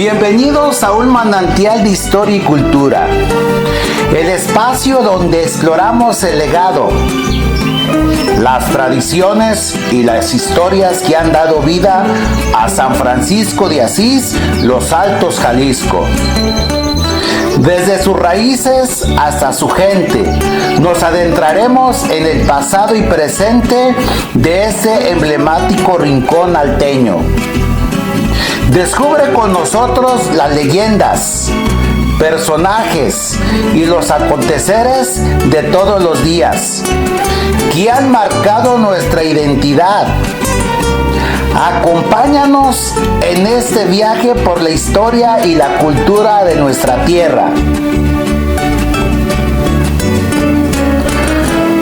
Bienvenidos a un manantial de historia y cultura, el espacio donde exploramos el legado, las tradiciones y las historias que han dado vida a San Francisco de Asís, Los Altos, Jalisco. Desde sus raíces hasta su gente, nos adentraremos en el pasado y presente de este emblemático rincón alteño. Descubre con nosotros las leyendas, personajes y los aconteceres de todos los días que han marcado nuestra identidad. Acompáñanos en este viaje por la historia y la cultura de nuestra tierra.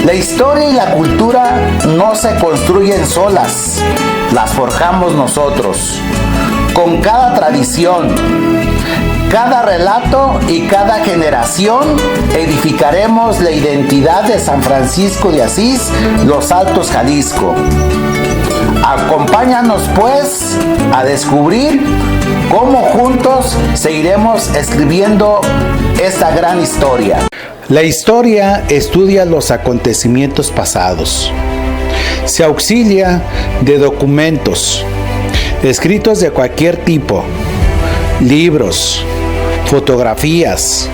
La historia y la cultura no se construyen solas, las forjamos nosotros. Con cada tradición, cada relato y cada generación edificaremos la identidad de San Francisco de Asís, Los Altos, Jalisco. Acompáñanos pues a descubrir cómo juntos seguiremos escribiendo esta gran historia. La historia estudia los acontecimientos pasados. Se auxilia de documentos, escritos de cualquier tipo, libros, fotografías,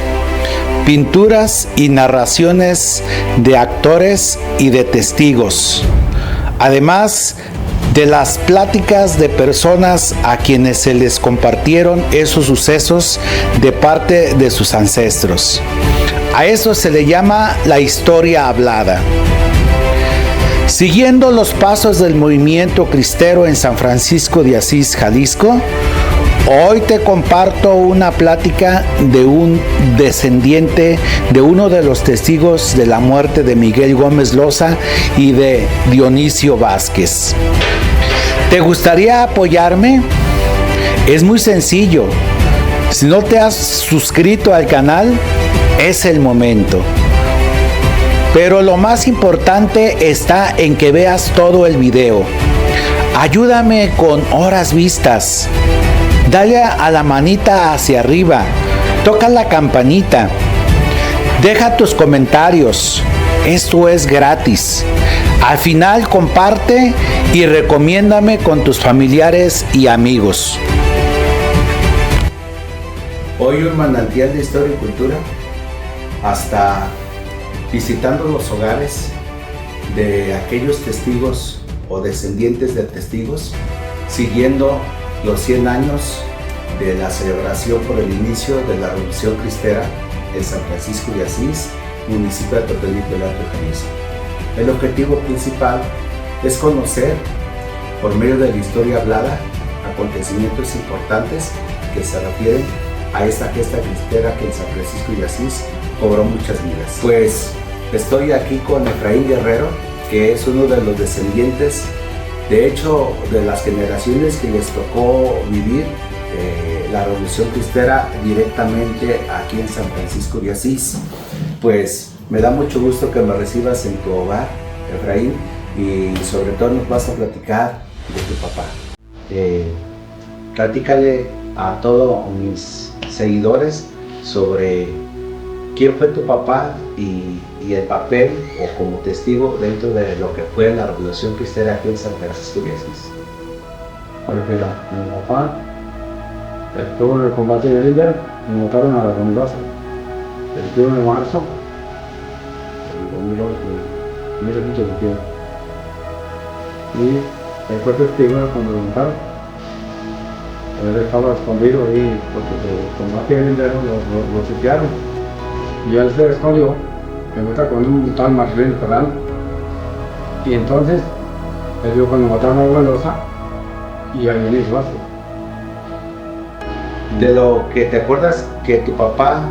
pinturas y narraciones de actores y de testigos, además de las pláticas de personas a quienes se les compartieron esos sucesos de parte de sus ancestros. A eso se le llama la historia hablada. Siguiendo los pasos del movimiento cristero en San Francisco de Asís, Jalisco, hoy te comparto una plática de un descendiente de uno de los testigos de la muerte de Miguel Gómez Loza y de Dionisio Vázquez. ¿Te gustaría apoyarme? Es muy sencillo. Si no te has suscrito al canal, es el momento. Pero lo más importante está en que veas todo el video. Ayúdame con horas vistas. Dale a la manita hacia arriba. Toca la campanita. Deja tus comentarios. Esto es gratis. Al final comparte y recomiéndame con tus familiares y amigos. Hoy un manantial de historia y cultura, hasta visitando los hogares de aquellos testigos o descendientes de testigos, siguiendo los 100 años de la celebración por el inicio de la Revolución Cristera en San Francisco de Asís, municipio de Totonilco del Alto, Jalisco. El objetivo principal es conocer, por medio de la historia hablada, acontecimientos importantes que se refieren a esta gesta cristera que en San Francisco de Asís cobró muchas vidas. Pues estoy aquí con Efraín Guerrero, que es uno de los descendientes, de hecho, de las generaciones que les tocó vivir la Revolución Cristera directamente aquí en San Francisco de Asís. Pues me da mucho gusto que me recibas en tu hogar, Efraín, y sobre todo nos vas a platicar de tu papá. Platícale a todos mis seguidores sobre quién fue tu papá y el papel o como testigo dentro de lo que fue la Revolución Cristera aquí en San Francisco de Asís. Pues mira, mi papá estuvo en el combate de Líder y mataron a la Mendoza el 1 de marzo del 1821. Y él fue testigo cuando lo mataron. Él estaba escondido ahí porque el combate de Líder lo sitiaron. Y él se escondió, se encuentra con un tal Marcelino Ferrano. Y entonces, él vio cuando mataron a Mendoza y a Dionisio Vázquez. De lo que te acuerdas que tu papá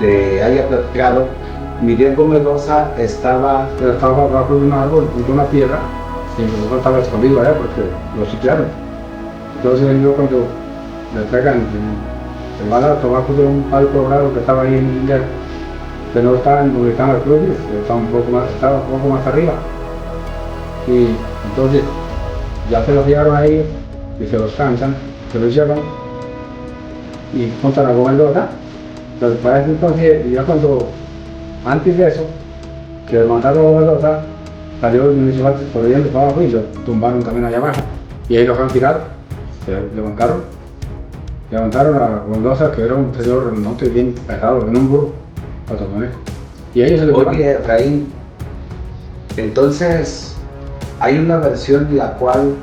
te haya platicado, Miguel Gómez Loza estaba abajo de un árbol, junto a una piedra, y mi papá estaba escondido allá porque lo sitiaron. Entonces él vio cuando le pegan, se van a tomar de un palco dorado que estaba ahí en el Líder, que no estaba en donde están las cruces, estaba un poco más arriba. Y entonces ya se los llevaron ahí y se los cansan, se los llevan y juntan a Mendoza. Entonces, para ese entonces, ya cuando, antes de eso, que mandaron a Mendoza, salió el municipal corriendo para abajo y lo tumbaron también allá abajo. Y ahí lo han tirado, se levantaron a Mendoza, que era un señor no bien pesado, en un burro, patagones. Y ellos se le Oye, Efraín, entonces hay una versión en la cual,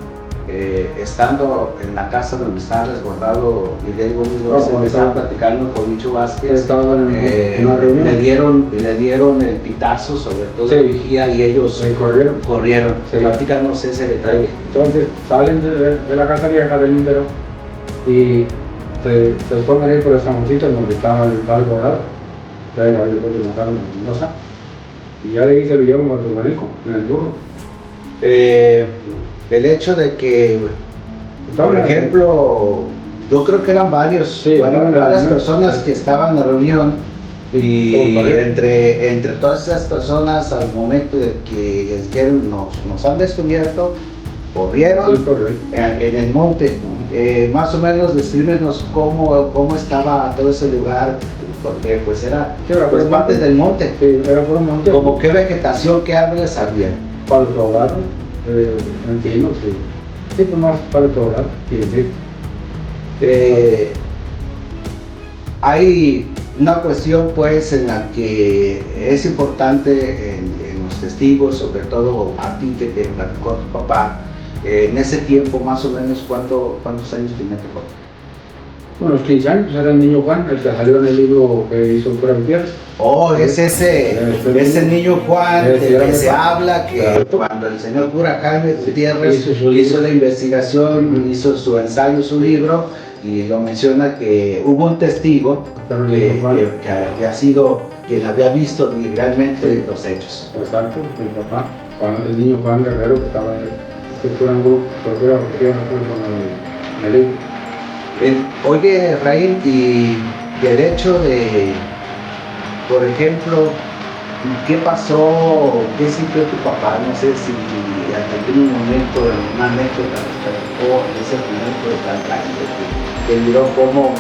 estando en la casa donde estaba resguardado Miguel Gómez López, estaba platicando con Micho Vázquez, le dieron el pitazo, sobre todo de vigía, y ellos corrieron. Platícanos ese detalle. Entonces salen de la casa vieja del Lindero y se ponen ahí por el Samoncito donde estaba el resguardado. Entonces ahí después le mataron a Mendoza y ya de ahí se lo llevan a Rubanico en el burro. El hecho de que, por ejemplo, yo creo que eran varias personas que estaban en la reunión, y entre todas esas personas, al momento de que nos han descubierto, corrieron en el monte. Más o menos descríbenos cómo estaba todo ese lugar, porque pues era pues parte del monte. Sí, era por un monte. Como qué vegetación, qué árboles había. Para el hogar, entiendo, sí. Sí, pues más para el hogar, sí. Hay una cuestión pues en la que es importante en los testigos, sobre todo a ti que te platicó tu papá, en ese tiempo más o menos ¿cuántos años tenía tu papá? Bueno, los 15 años, era el niño Juan, el que salió en el libro que hizo Cura Gutiérrez. Oh, es ese niño Juan del que se habla, que cuando el señor cura Jaime Gutiérrez hizo la investigación, hizo su ensayo, su libro, y lo menciona que hubo un testigo que ha sido quien había visto realmente los hechos. Exacto, mi papá, el niño Juan Guerrero, que estaba estructurando Cura Gutiérrez con el libro. Oye, Efraín, y el hecho de, por ejemplo, ¿qué pasó? ¿Qué sintió tu papá? No sé si en algún momento, en una anécdota, en ese momento tan trágico que miró cómo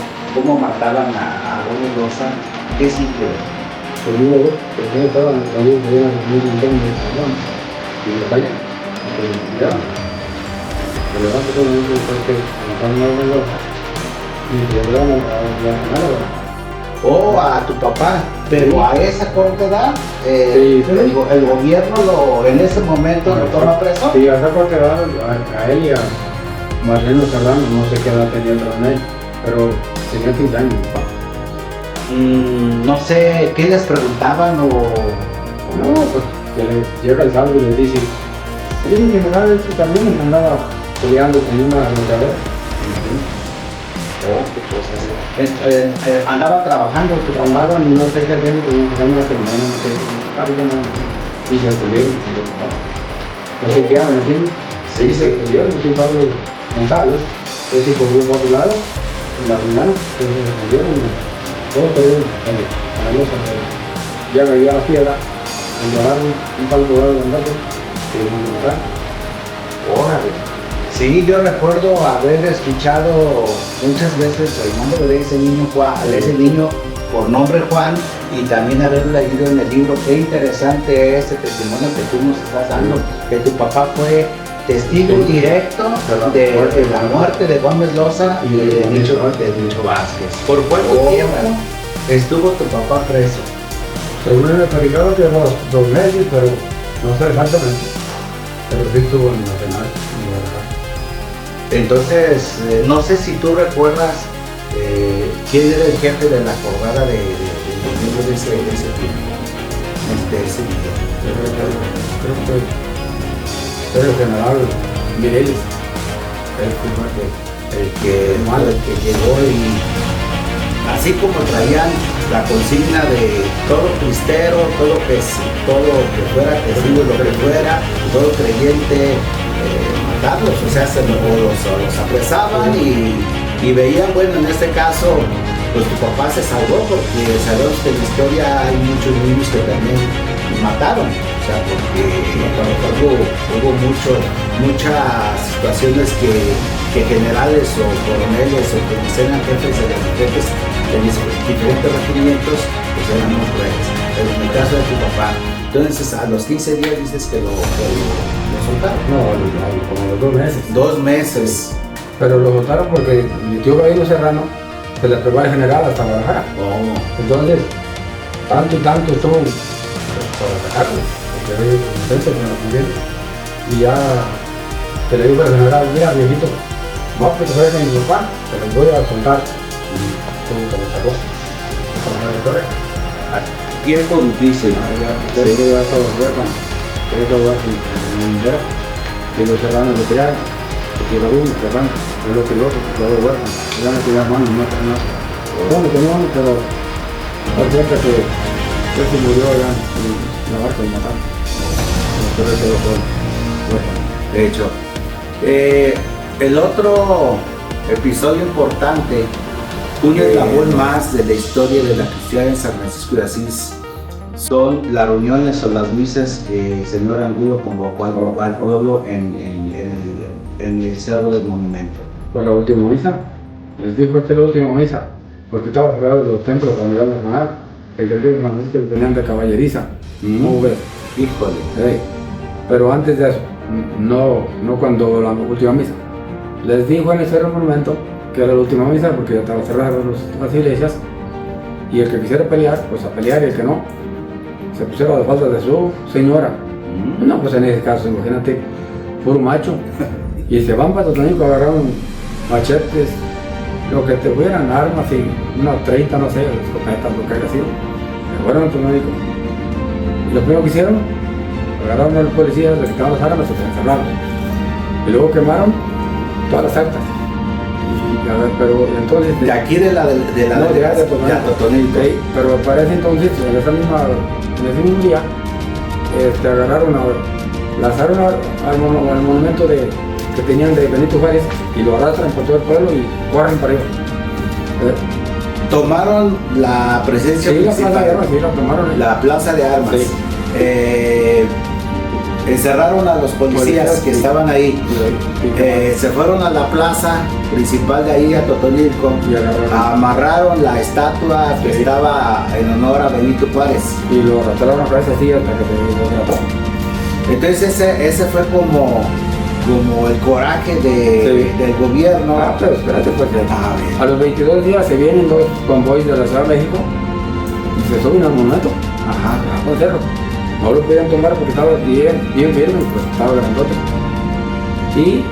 mataban a Gómez Loza. ¿Qué sintió? Pues yo estaba en el país, era muy intento de salón, y me falla. Ya, me levanto todo el mundo porque me están dando Gómez Loza. Y llegamos a la Oh, a tu papá, pero sí. A esa corta edad, sí. El gobierno en ese momento lo toma preso. Sí, a esa corta edad, a él y a Marcelo Serrano, no sé qué edad tenía el coronel, pero tenía 15 años. No sé, ¿qué les preguntaban o...? No, pues que le llega el salvo y le dice, el general también andaba peleando con una luchadora. Andaba trabajando, y no sé qué hacer, una semana, no sé, y se estuvieron, no sé qué hablan, ¿sí? Se estuvieron, soy Pablo González, es hijo de un popular, en la mañana, se estuvieron, todos estuvieron a la losa, ya me dio la piedra, me llevaron un Pablo González, que me mataron. Órale. Sí, yo recuerdo haber escuchado muchas veces el nombre de ese niño Juan, de ese niño por nombre Juan, y también haber leído en el libro. Qué interesante este testimonio que tú nos estás dando, que tu papá fue testigo directo de la muerte de Gómez Loza y de Micho Vázquez. ¿Por cuánto tiempo estuvo tu papá preso? Según el certificado que unos 2 meses, pero no sé exactamente, pero sí estuvo en Nacional. Entonces, no sé si tú recuerdas quién era el jefe de la jornada de ese tiempo, ese día. Creo que era el general Mireles, el que llegó, y así como traían la consigna de todo cristero, todo que fuera testigo, lo que fuera, todo creyente, matarlos, o sea, los apresaban y veían, bueno, en este caso, pues tu papá se salvó, porque sabemos que en la historia hay muchos niños que también mataron, o sea, porque hubo muchas situaciones que que generales o coroneles o quienes eran jefes de los jefes de diferentes regimientos, pues eran muy crueles. Pero en el caso de tu papá, entonces a los 15 días dices que lo soltaron. No, como los 2 meses. 2 meses. Pero lo soltaron porque mi tío Gabino Serrano se le pegó al general hasta Guadalajara. Oh. Entonces, tanto y tanto estuvo pues, para sacarlo, porque había consenso con la familia. Y ya se le dijo al general, mira viejito, no que te vayas a mi papá, te los voy a contar. Y tuvo que lo sacó. Tiempo difícil. Ya todos huérfanos. Creo que voy a hacer y los serranos lo criaron. Porque lo uno, serrano, es lo que lo otro, los huérfanos. Ya no tenía manos, no tenía nada. Bueno, tenía uno, pero da cuenta que se murió allá en la barca de Matán. Pero se lo fue huérfano. De hecho, el otro episodio importante, un eslabón más de la historia de la cristiana en San Francisco de Asís, son las reuniones o las misas que el señor Angulo convocó al pueblo en el Cerro del Monumento. Fue la última misa, les dijo esta es la última misa, porque estaba cerrado los templos cuando iban a ganar, el que tenían de caballeriza, ¿cómo ves? Híjole. Pero antes de eso, no cuando la última misa, les dijo en el Cerro del Monumento que era la última misa porque ya estaban cerradas las iglesias y el que quisiera pelear, pues a pelear y el que no, se pusieron a la falda de su señora. No, pues en ese caso, imagínate, puro macho. Y se van para Totónico, agarraron machetes, lo que te fueran, armas y unas 30, no sé, escopetas, lo que haya sido. Se fueron a Totónico. Y lo primero que hicieron, agarraron a los policías, le quitaron las armas y se encerraron. Y luego quemaron todas las actas. Y, a ver, pero entonces... De aquí de la Totónico. Sí, pero para ese entonces, en ese mismo día, agarraron lanzaron al monumento que tenían de Benito Juárez y lo arrastran por todo el pueblo y corren para arriba. Tomaron la presencia principal, la plaza de armas, sí, la tomaron. La plaza de armas. Sí. Encerraron a los policías que estaban ahí. Se fueron a la plaza principal de ahí, a Totonilco. Amarraron la estatua que estaba en honor a Benito Juárez. Y lo arrastraron a cabeza así hasta que se trató. Entonces ese fue como el coraje del gobierno. Pero espérate, pues a los 22 días se vienen 2 convoys de la Ciudad de México y se suben al monumento. Ajá, al cerro. No lo podían tomar porque estaba bien firme, pues estaba grandote. Y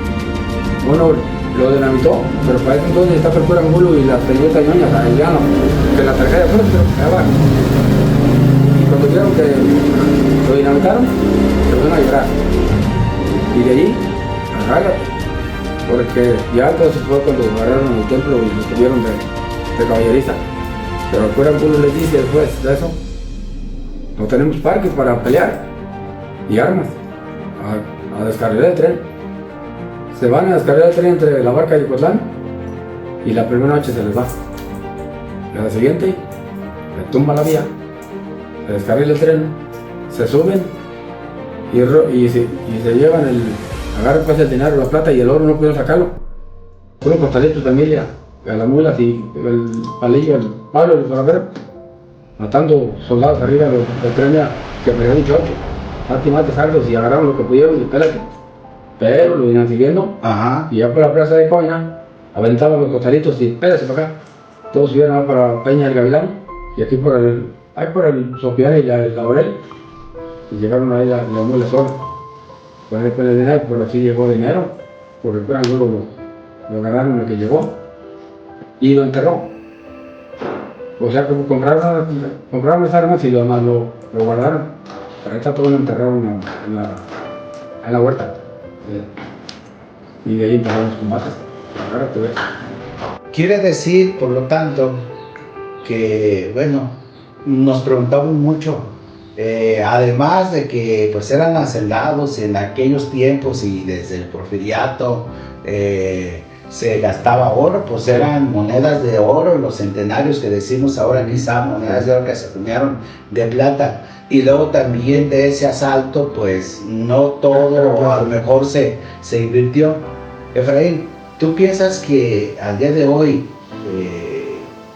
bueno, lo dinamitó, pero para ese entonces está Percura Angulo y la señorita Ñoña, el llano, que la tragedia fue, pero abajo. Y cuando vieron que lo dinamitaron, se fueron a llorar. Y de allí, agárrate, porque ya entonces fue cuando agarraron el templo y lo tuvieron de caballeriza. Pero Percura Angulo les dice después de eso, no tenemos parques para pelear y armas, a descarrilar el tren. Se van a descarrilar el tren entre la barca y Yucatlán y la primera noche se les va. Y a la siguiente, le tumba la vía, se descarrila el tren, se suben y se llevan agarran pues el dinero, la plata y el oro no pudieron sacarlo. Fueron costalitos de Emilia, a las mulas y el palillo, el palo y el ferrocarril, matando soldados arriba del tren que me habían dicho antes, mate sardos y agarraron lo que pudieron y espérate. Pero lo iban siguiendo. Ajá. Y ya por la plaza de Coina aventaban los costalitos y espérate para acá. Todos subieron para Peña del Gavilán y aquí por el Sopián y el Laurel y llegaron ahí la mula sola. Con el dinero, pero así llegó dinero, porque el Angulo lo agarraron el que llegó y lo enterró. O sea, como compraron las armas y lo demás lo guardaron. Pero ahí está todo enterrado en la huerta. Y de ahí empezaron los combates. Ahora te ves. Quiere decir, por lo tanto, que, bueno, nos preguntamos mucho, además de que pues eran hacendados en aquellos tiempos y desde el porfiriato, se gastaba oro, pues eran monedas de oro, los centenarios que decimos ahora, quizá monedas de oro que se acuñaron de plata. Y luego también de ese asalto, pues no todo a lo mejor se invirtió. Efraín, ¿Tú piensas que al día de hoy,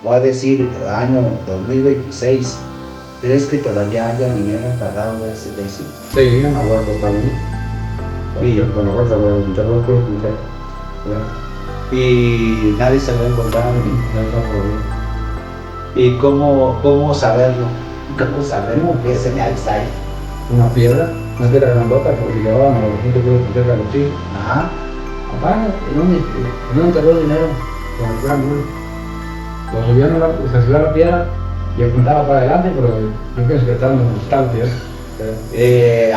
voy a decir año 2026, crees que todavía haya dinero pagado de ese? Sí, ahora totalmente. Y yo con los y nadie se lo ha encontrado. ¿Y cómo saberlo? ¿Cómo sabemos qué señales hay? una piedra grandota, porque llevaban a la gente que iba a los chicos. Ajá. Papá, no enterró dinero con el gran duro. Lo subieron, se subió a la piedra y apuntaba para adelante, pero yo pienso que estaba donde estaba la piedra.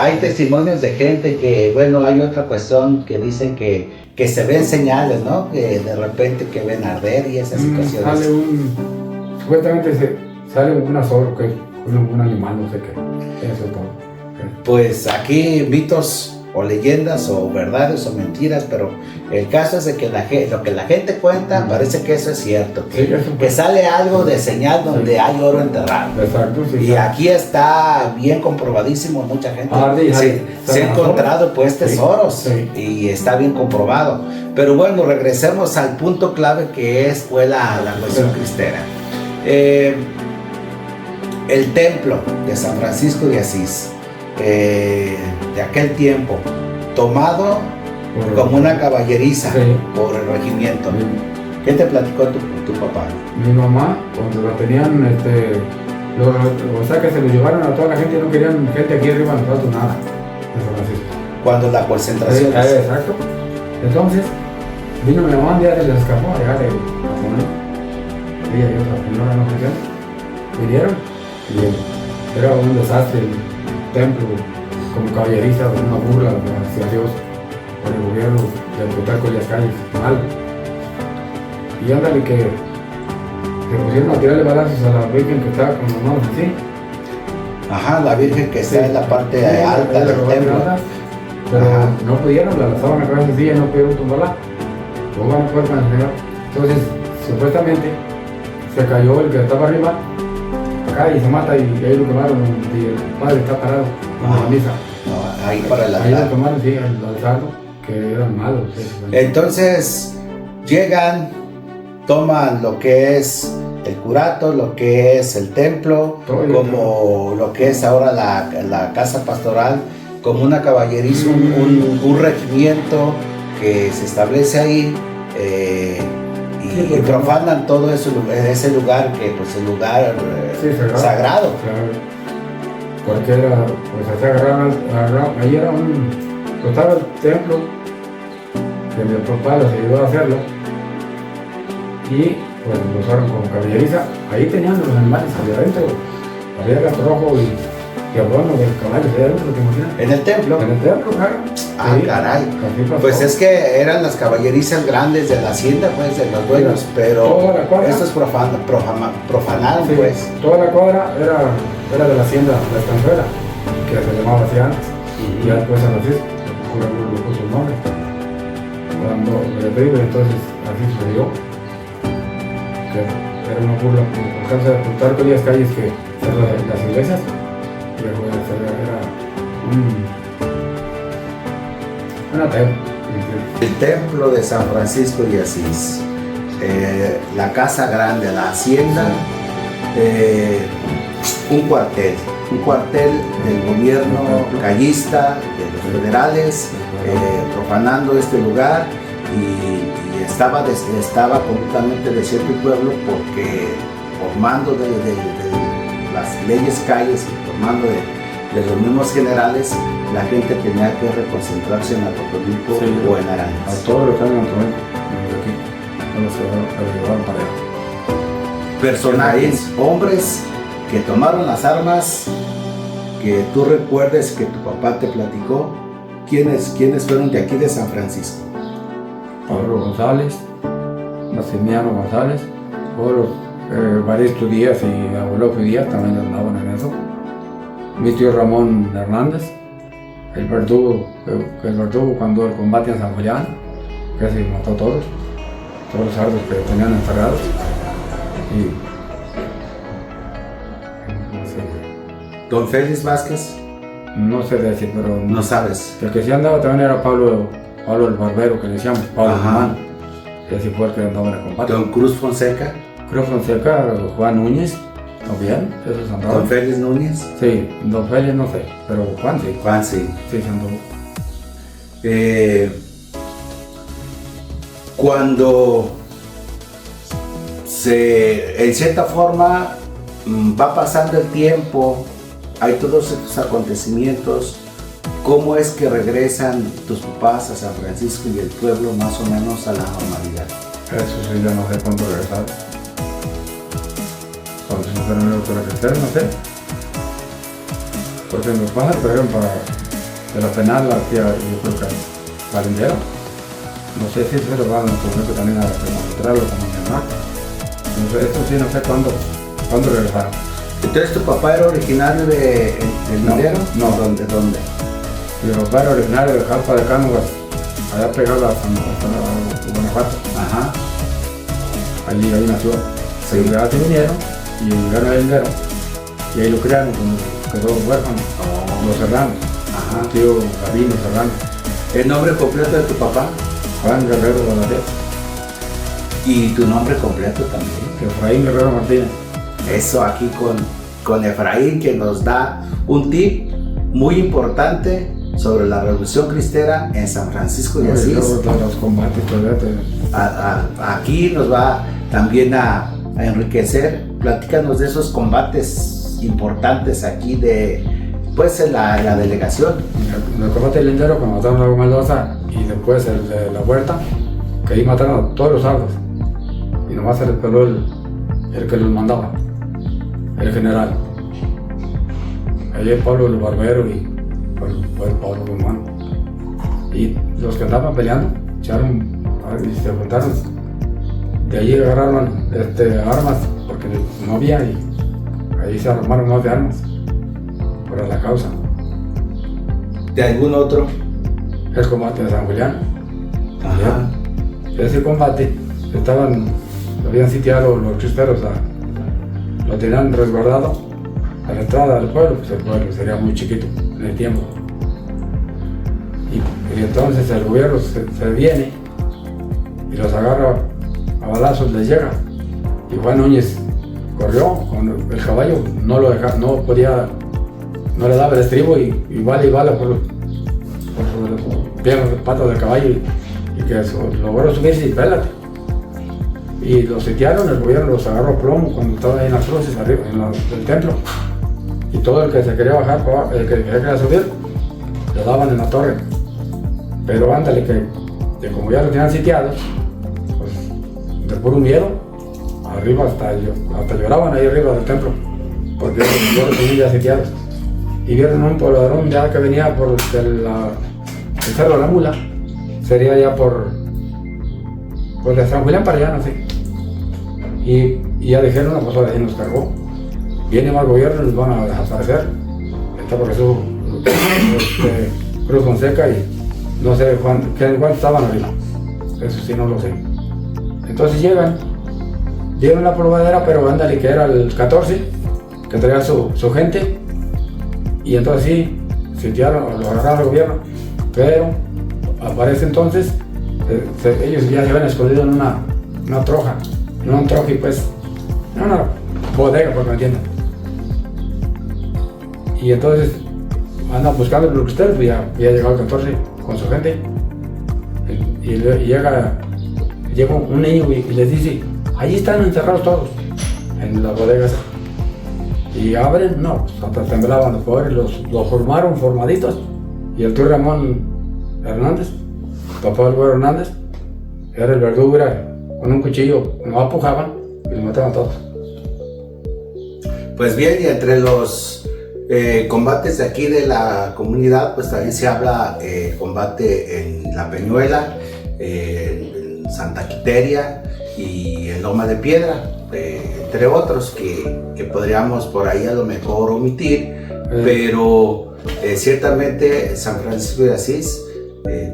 Hay testimonios de gente que, bueno, hay otra cuestión que dicen que se ven señales, ¿no? Que de repente que ven arder y esas situaciones. Supuestamente sale una zorra, que es un animal, no sé qué. Eso todo. Pues aquí mitos o leyendas o verdades o mentiras, pero el caso es de que lo que la gente cuenta parece que eso es cierto, que sale algo de señal donde hay oro enterrado. Exacto, sí. Y aquí está bien comprobadísimo, mucha gente se ha encontrado pues tesoros y está bien comprobado. Pero bueno, regresemos al punto clave que fue la cuestión cristera. El templo de San Francisco de Asís, de aquel tiempo, tomado como una caballeriza por el regimiento. ¿Qué te platicó tu papá? Mi mamá, cuando la tenían, o sea que se lo llevaron a toda la gente y no querían gente aquí arriba, nosotros nada. Cuando la concentración. Exacto. Entonces, vino mi mamá un día, se les escapó allá de ella y otra señora, no sé qué. Vinieron y era un desastre el templo, como caballeriza, una burla hacia Dios por el gobierno de Plutarco Elías Calles, mal. Y ándale que se pusieron a tirarle balazos a la Virgen que estaba con las manos así. Ajá, la Virgen que está en la parte alta del templo. Pero no pudieron, la lanzaban a cabeza así y no pudieron tumbarla. ¿Cómo van a poder con el Señor? Entonces, supuestamente, se cayó el que estaba arriba acá y se mata y ahí lo quemaron y el padre está parado en la misa. No, ahí para el altar. Ahí lo tomaron, sí, al alzarlo, que eran malos. Entonces, llegan, toman lo que es el curato, lo que es el templo, como lo que es ahora la casa pastoral, como una caballeriza, un regimiento que se establece ahí. Y profanan todo eso, ese lugar que pues el lugar sagrado. Claro. Porque era, pues se agarraron, ahí era estaba el templo que mi papá les ayudó a hacerlo y pues lo usaron como caballeriza. Ahí tenían los animales allá adentro, había rastrojo y abono de caballos allá adentro, ¿te imaginas? ¿En el templo? En el templo, claro. Ah, sí, caray. Pues es que eran las caballerizas grandes de la hacienda, pues, de los dueños, pero estos profanaron, sí, pues. Toda la cuadra era de la hacienda La Estampera, que se llamaba así antes, y ya después San Francisco, le puso el nombre. Entonces así sucedió, que era una burla por causa de Plutarco Elías Calles, que las iglesias, y era una templo. El templo de San Francisco de Asís, la casa grande, la hacienda, un cuartel del gobierno callista, de los federales, profanando este lugar y estaba completamente desierto el pueblo porque por mando de las leyes calles y por mando de los mismos generales, la gente tenía que reconcentrarse en Atotonilco o en Arandas. A todo lo que hagan en Atotonilco, aquí, no se llevaron para allá. Personajes, hombres que tomaron las armas, que tú recuerdes que tu papá te platicó. ¿Quiénes fueron de aquí de San Francisco? Pablo González, Maximiano González, Baristo Díaz y Abuelo Díaz también andaban en eso. Mi tío Ramón Hernández, el verdugo cuando el combate en San Julián, que se mató a todos los árboles que tenían enterrados. Don Félix Vázquez. No sé decir, pero no sabes. El que sí andaba también era Pablo el Barbero, que le decíamos, Pablo Román. ese fue el que andaba en el combate. Don Cruz Fonseca. Cruz Fonseca, Juan Núñez, también, esos andaban. Don Félix Núñez. Sí, Don Félix no sé, pero Juan sí. Juan sí. Sí, se anduvo. Cuando en cierta forma va pasando el tiempo, hay todos estos acontecimientos, ¿cómo es que regresan tus papás a San Francisco y el pueblo más o menos a la normalidad? Eso sí, yo no sé cuándo regresaron. Cuando se fueron a crecer, no sé. Porque mis padres fueron de la penal hacia, yo creo que al Lindero. No sé si se lo van a poner también a la penal o como mi mamá. No sé, esto sí, no sé cuándo regresaron. Entonces, ¿tu papá era originario del Lindero? No. ¿Dónde? Mi papá era originario de Jalpa de Cánovas, allá pegado a Guanajuato. Ajá. Ahí nació. Sí. Ya se vinieron y llegaron al Lindero. Y ahí lo criaron, como quedó huérfano. Los Serranos. Ajá. Un tío Gavino Serrano. ¿El nombre completo de tu papá? Juan Guerrero Valadez. Y tu nombre completo también. Efraín Guerrero Martínez. Eso, aquí con Efraín, que nos da un tip muy importante sobre la Revolución Cristera en San Francisco de Asís. Los combates, Aquí nos va también a enriquecer. Platícanos de esos combates importantes aquí en la delegación. En el combate del Lindero, cuando mataron a Mendoza, y después el de la Huerta, que ahí mataron a todos los sardos. Y nomás se les peló el que los mandaba, el general. Ahí el Pablo el Barbero y fue el Pablo Guzmán. Y los que andaban peleando, echaron y se juntaron. De allí agarraron armas, porque no había, y ahí se armaron más de armas para la causa. ¿De algún otro? El combate de San Julián. Ajá. Ese combate habían sitiado los cristeros, lo tenían resguardado a la entrada del pueblo, pues el pueblo sería muy chiquito en el tiempo. Y entonces el gobierno se viene y los agarra a balazos, les llega. Y Juan Núñez corrió con el caballo, no lo dejaba, no le daba el estribo y bala por las piernas, patas del caballo y que logró subirse y pélate. Y los sitiaron, el gobierno los agarró a plomo cuando estaban ahí en las cruces arriba del templo. Y todo el que se quería bajar, el que quería subir, lo daban en la torre. Pero ándale, que como ya lo tenían sitiados, pues de puro miedo, arriba hasta lloraban ahí arriba del templo, porque ya lo tenían ya sitiados. Y vieron un poblador ya que venía por el Cerro de la Mula, sería ya por de San Julián para allá, no sé. Y ya dijeron, pues ahora sí nos cargó. Viene más gobierno y nos van a desaparecer. Está por eso Cruz Fonseca y no sé cuántos estaban arriba. Eso sí no lo sé. Entonces dieron la probadera, pero ándale, que era el 14, que traía su gente. Y entonces sí, sitiaron, lo agarraron al gobierno. Pero aparece entonces, ellos ya se habían escondido en una troja. No un troje, pues, en una bodega, por que me entiendan. Y entonces andan buscando el cristero, pues ya llegó el 14 con su gente. Y llega un niño y les dice, allí están encerrados todos, en las bodegas. Y abren, no, pues hasta temblaban los pobres, los formaron formaditos. Y el tío Ramón Hernández, papá del güero Hernández, era el verdugo, con un cuchillo, no apujaban y los mataban todos. Pues bien, y entre los combates de aquí de la comunidad, pues también se habla combate en La Peñuela, en Santa Quiteria y en Loma de Piedra, entre otros que podríamos por ahí a lo mejor omitir, pero ciertamente San Francisco de Asís,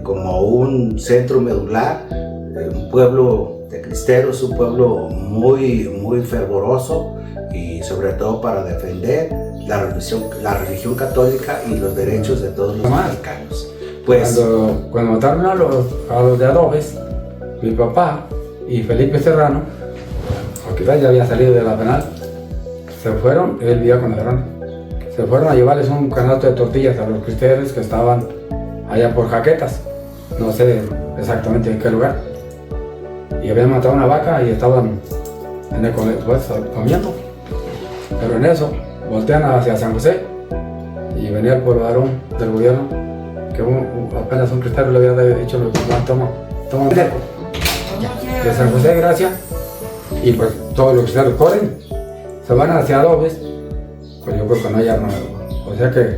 como un centro medular, un pueblo de cristeros, un pueblo muy, muy fervoroso y sobre todo para defender la religión católica y los derechos de todos los mexicanos. Pues, cuando mataron a los de Adobes, mi papá y Felipe Serrano, o quizás ya había salido de la penal, se fueron, él vivía con Serrano, se fueron a llevarles un canasto de tortillas a los cristeros que estaban allá por Jaquetas, no sé exactamente en qué lugar, y habían matado una vaca y estaban en el pues, comiendo, pero en eso voltean hacia San José y venía el poblador del gobierno que apenas un cristero le había dicho lo que toma un dedo de San José, gracias, y pues todos los cristeros corren, se van hacia Adobes, pues yo creo que no hay arma, o sea que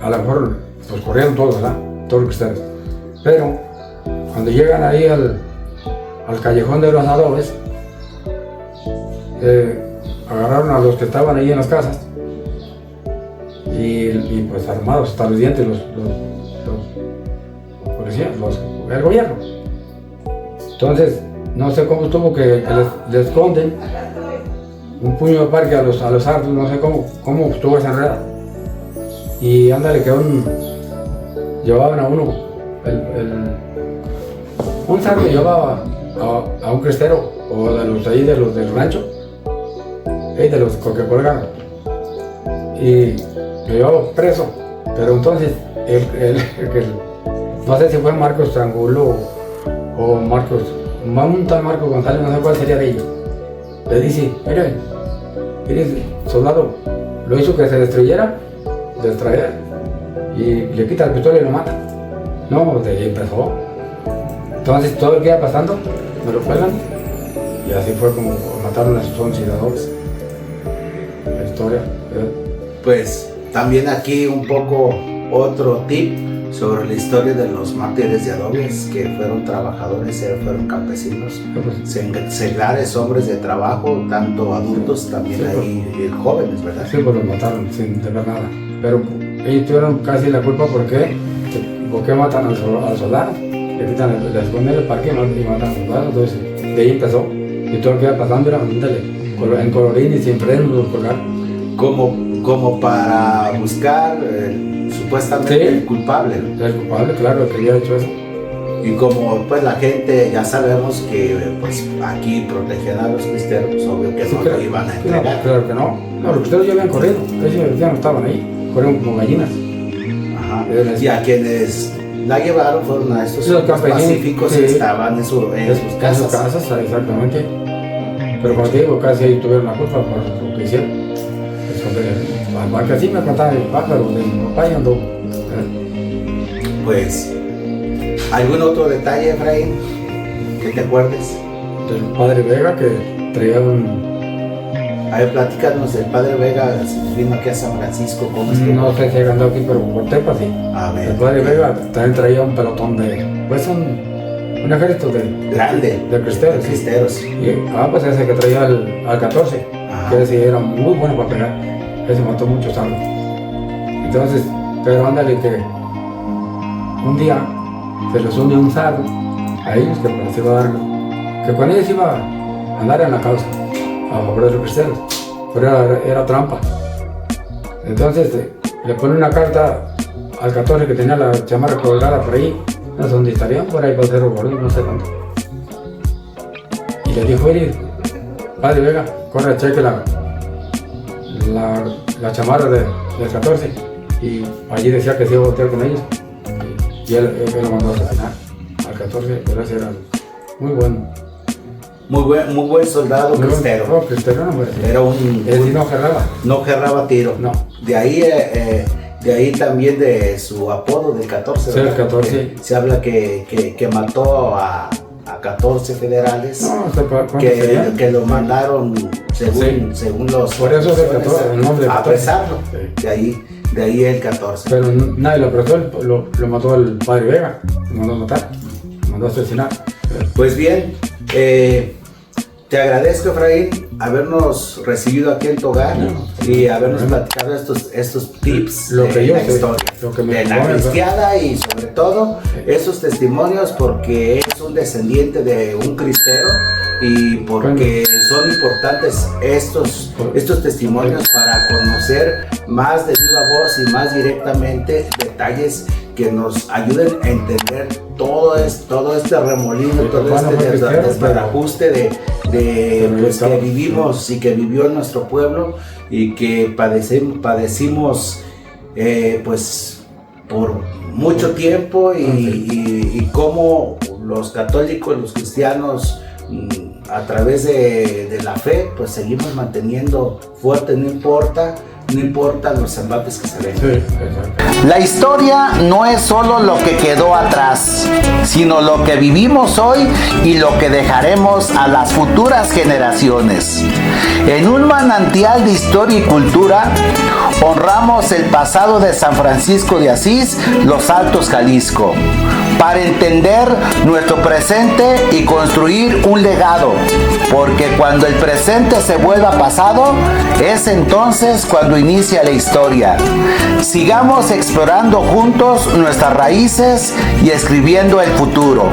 a lo mejor pues corrieron todos, ¿verdad? Todos los cristeros, pero cuando llegan ahí al callejón de los Adobes, agarraron a los que estaban ahí en las casas y pues armados hasta los dientes los policías, el gobierno. Entonces, no sé cómo estuvo que les esconden un puño de parque a los sardos, no sé cómo estuvo esa enreda. Y ándale que llevaban a uno, un sardo llevaba a un cristero o de los ahí de los del rancho, de los que colgaron, y lo llevaba preso, pero entonces no sé si fue Marcos Trangulo o Marcos, un tal Marcos González, no sé cuál sería de ellos, le dice, mire, soldado, lo hizo que se distrayera, y le quita el pistola y lo mata. No, de ahí empezó. Entonces todo lo que iba pasando, me lo cuelgan, y así fue como mataron a sus 11 ciudadanos. La historia. Pues también aquí un poco otro tip sobre la historia de los mártires de Adobes, que fueron trabajadores, fueron campesinos, seglares, hombres de trabajo, tanto adultos, también sí, ahí jóvenes, ¿verdad? Sí, pues los mataron sin tener nada. Pero ellos tuvieron casi la culpa porque matan al soldado, le quitan le esconden el parque y matan al soldado. Entonces de ahí empezó. Y todo lo que iba pasando era en colorín y siempre los colgaron. Como para buscar supuestamente sí, el culpable. El culpable, claro, el que había hecho eso. Y como pues la gente ya sabemos que pues aquí protegían a los cristeros, pues obvio que sí, no lo iban a entregar. No, claro que no. No, los cristeros ya habían corrido, ellos ya no estaban ahí, corrieron como gallinas. Ajá. Y a quienes la llevaron fueron a estos pacíficos sí, que estaban en sus casas. En sus casas, exactamente. Pero como te digo, casi ellos tuvieron la culpa por lo que hicieron. Que así me contaba el pájaro de mi papá y andó. Pues, ¿algún otro detalle, Efraín, que te acuerdes? Del padre Vega, que traía un... A ver, platícanos, el padre Vega vino aquí a San Francisco, ¿cómo es que? No sé si andado aquí, pero por Tepa sí. A ver. El padre Vega también traía un pelotón de... Pues un ejército de... Grande. De cristeros. De cristeros. Sí. Y, pues ese que traía al 14, que ese era muy bueno para pegar. Ese mató muchos sardos. Entonces, pero ándale que un día se les une un sardo a ellos que pues iba a dar, que con ellos iba a andar en la causa a favor de los cristeros, pero era trampa. Entonces le pone una carta al 14 que tenía la chamarra colgada por ahí, no sé dónde estarían, por ahí para Cerro Gordo, no sé dónde. Y le dijo, padre Vega, corre, cheque la chamarra del 14, y allí decía que se iba a voltear con ellos, y él lo mandó a asesinar al 14, pero ese era muy bueno. Muy buen soldado cristero. No, cristero no muere. Era no gerraba tiro. No. De ahí también de su apodo del 14. Sí, el 14. Se habla que mató a 14 federales, no, que lo mandaron según los por eso el nombre a apresarlo. Sí. De ahí el 14. Pero nadie lo apresó, lo mató el padre Vega, lo mandó a matar, lo mandó a asesinar. Pues bien, te agradezco, Efraín, habernos recibido aquí en tu hogar y habernos platicado estos tips de la historia, de la cristiada y sobre todo esos testimonios, porque es un descendiente de un cristero y porque son importantes estos testimonios para conocer más de viva voz y más directamente detalles que nos ayuden a entender todo este remolino, todo este desbarajuste de pues, que vivimos y que vivió nuestro pueblo y que padecimos pues por mucho tiempo y cómo los católicos, los cristianos, a través de la fe, pues seguimos manteniendo fuerte, no importa los embates que se ven. Sí, la historia no es solo lo que quedó atrás, sino lo que vivimos hoy y lo que dejaremos a las futuras generaciones. En un manantial de historia y cultura, honramos el pasado de San Francisco de Asís, Los Altos, Jalisco, para entender nuestro presente y construir un legado, porque cuando el presente se vuelva pasado, es entonces cuando inicia la historia. Sigamos explorando juntos nuestras raíces y escribiendo el futuro.